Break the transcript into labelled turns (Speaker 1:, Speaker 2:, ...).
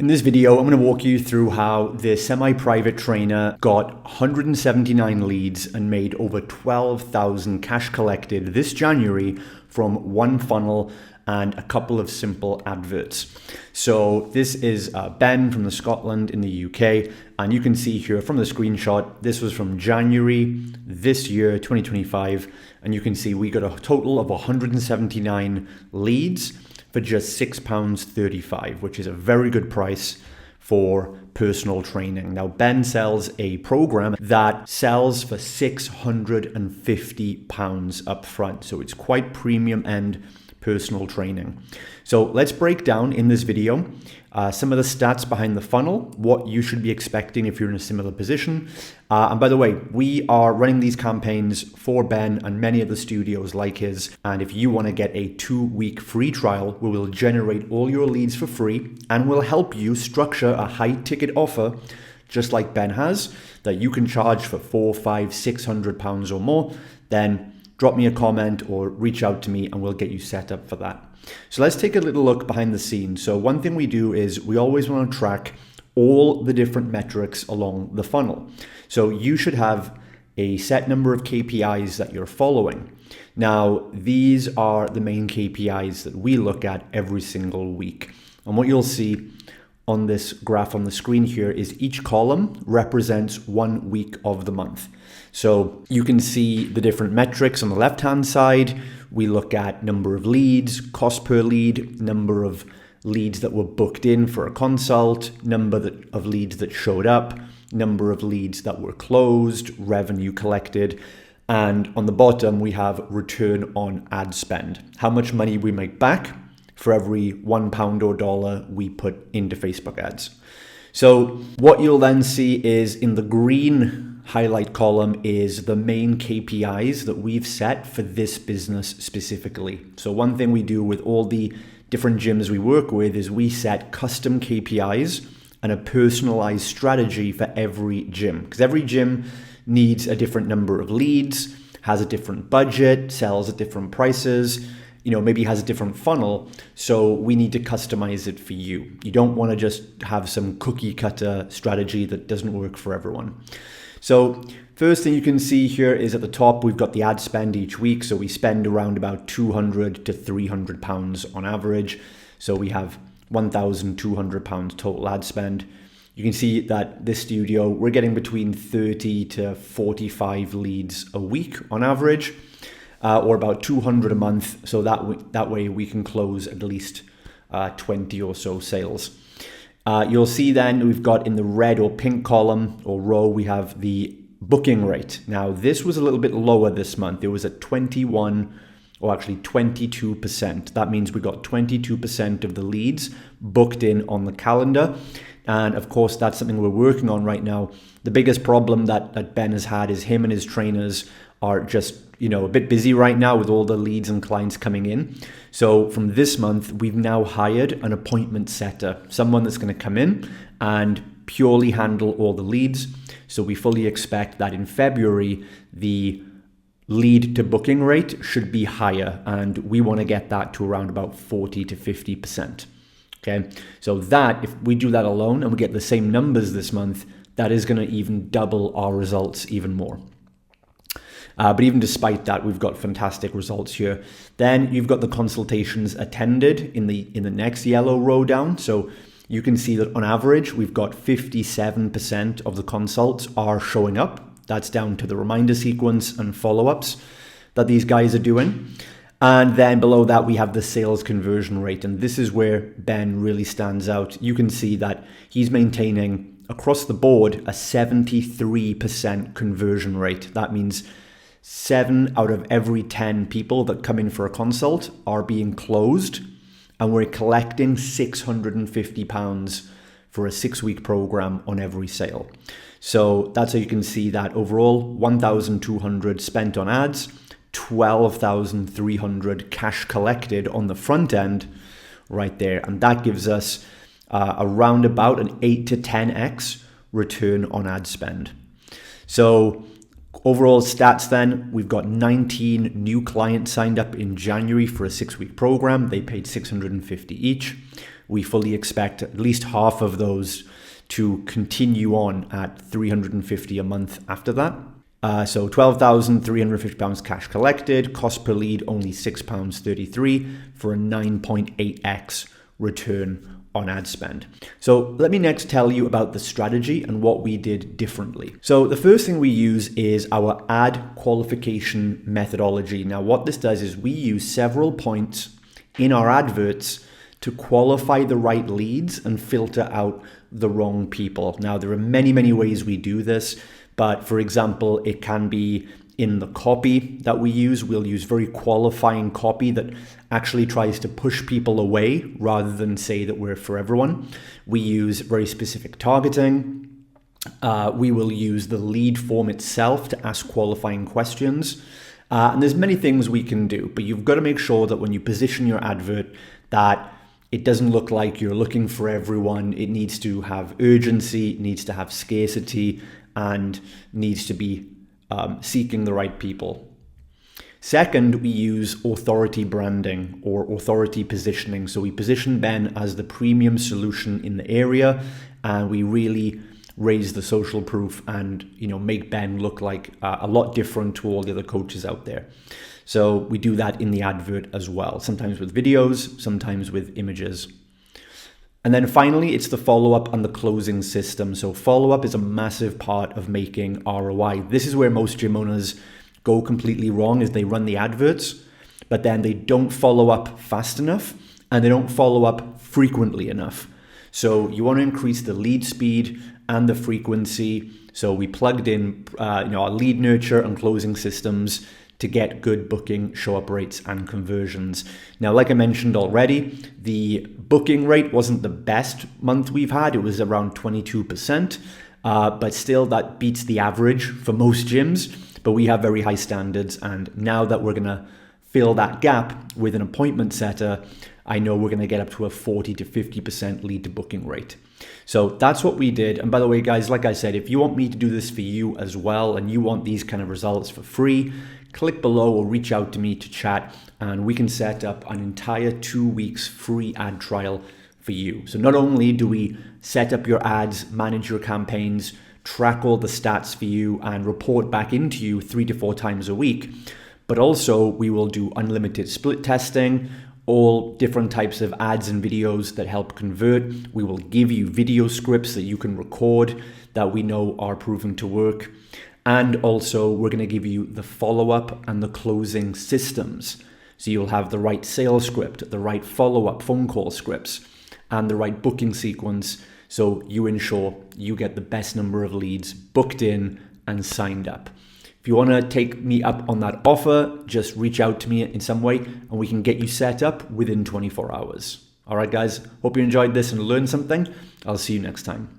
Speaker 1: In this video, I'm going to walk you through how the semi-private trainer got 179 leads and made over 12,000 cash collected this January from one funnel and a couple of simple adverts. So this is Ben from Scotland in the UK, and you can see here from the screenshot, this was from January this year, 2025, and you can see we got a total of 179 leads for just £6.35, which is a very good price for personal training. Now, Ben sells a program that sells for £650 up front. So it's quite premium end personal training. So let's break down in this video some of the stats behind the funnel, what you should be expecting if you're in a similar position. And by the way, we are running these campaigns for Ben and many other studios like his. And if you want to get a 2-week free trial, we will generate all your leads for free and will help you structure a high ticket offer, just like Ben has, that you can charge for £400, £500, £600 or more. Then drop me a comment or reach out to me and we'll get you set up for that. So let's take a little look behind the scenes. So one thing we do is we always want to track all the different metrics along the funnel. So you should have a set number of KPIs that you're following. Now, these are the main KPIs that we look at every single week. And what you'll see on this graph on the screen here is each column represents 1 week of the month. So you can see the different metrics on the left-hand side. We look at number of leads, cost per lead, number of leads that were booked in for a consult, number of leads that showed up, number of leads that were closed, revenue collected. And on the bottom, we have return on ad spend, how much money we make back for every £1 or dollar we put into Facebook ads. So what you'll then see is in the green highlight column is the main KPIs that we've set for this business specifically. So one thing we do with all the different gyms we work with is we set custom KPIs and a personalized strategy for every gym, because every gym needs a different number of leads, has a different budget, sells at different prices, maybe has a different funnel. So we need to customize it for you. You don't want to just have some cookie cutter strategy that doesn't work for everyone. So first thing you can see here is at the top, we've got the ad spend each week. So we spend around about £200 to £300 on average. So we have £1,200 total ad spend. You can see that this studio, we're getting between 30 to 45 leads a week on average, or about 200 a month. So that way we can close at least 20 or so sales. You'll see then we've got in the red or pink column or row, we have the booking rate. Now this was a little bit lower this month. It was at 22%. That means we got 22% of the leads booked in on the calendar. And of course, that's something we're working on right now. The biggest problem that Ben has had is him and his trainers are just, a bit busy right now with all the leads and clients coming in. So from this month, we've now hired an appointment setter, someone that's going to come in and purely handle all the leads. So we fully expect that in February, the lead to booking rate should be higher. And we want to get that to around about 40 to 50%. Okay. So that, if we do that alone and we get the same numbers this month, that is going to even double our results even more. But even despite that, we've got fantastic results here. Then you've got the consultations attended in the next yellow row down. So you can see that on average, we've got 57% of the consults are showing up. That's down to the reminder sequence and follow-ups that these guys are doing. And then below that, we have the sales conversion rate. And this is where Ben really stands out. You can see that he's maintaining across the board a 73% conversion rate. That means 7 out of every 10 people that come in for a consult are being closed, and we're collecting £650 for a 6-week program on every sale. So that's how you can see that overall 1,200 spent on ads, 12,300 cash collected on the front end right there. And that gives us around about an 8 to 10x return on ad spend. So overall stats then, we've got 19 new clients signed up in January for a 6-week program. They paid $650 each. we fully expect at least half of those to continue on at $350 a month after that. So £12,350 cash collected, cost per lead only £6.33 for a 9.8x return on ad spend. So let me next tell you about the strategy and what we did differently. So the first thing we use is our ad qualification methodology. Now what this does is we use several points in our adverts to qualify the right leads and filter out the wrong people. Now there are many ways we do this, but for example, it can be in the copy that we use. We'll use very qualifying copy that actually tries to push people away rather than say that we're for everyone. We use very specific targeting. We will use the lead form itself to ask qualifying questions. And there's many things we can do, but you've got to make sure that when you position your advert that it doesn't look like you're looking for everyone. It needs to have urgency, it needs to have scarcity, and needs to be seeking the right people. Second, we use authority branding or authority positioning. So we position Ben as the premium solution in the area, and we really raise the social proof and make Ben look like a lot different to all the other coaches out there. So we do that in the advert as well, sometimes with videos, sometimes with images. And then finally, it's the follow-up and the closing system. So follow-up is a massive part of making ROI. This is where most gym owners go completely wrong, is they run the adverts, but then they don't follow up fast enough and they don't follow up frequently enough. So you want to increase the lead speed and the frequency. So we plugged in our lead nurture and closing systems to get good booking, show-up rates, and conversions. Now, like I mentioned already, the booking rate wasn't the best month we've had. It was around 22%, but still that beats the average for most gyms. But we have very high standards, and now that we're gonna fill that gap with an appointment setter, I know we're gonna get up to a 40 to 50% lead to booking rate. So that's what we did. And by the way, guys, like I said, if you want me to do this for you as well, and you want these kind of results for free, click below or reach out to me to chat, and we can set up an entire 2 weeks free ad trial for you. So not only do we set up your ads, manage your campaigns, track all the stats for you, and report back into you 3 to 4 times a week, but also we will do unlimited split testing, all different types of ads and videos that help convert. We will give you video scripts that you can record that we know are proven to work. And also we're going to give you the follow-up and the closing systems. So you'll have the right sales script, the right follow-up phone call scripts, and the right booking sequence. So you ensure you get the best number of leads booked in and signed up. If you want to take me up on that offer, just reach out to me in some way and we can get you set up within 24 hours. All right, guys, hope you enjoyed this and learned something. I'll see you next time.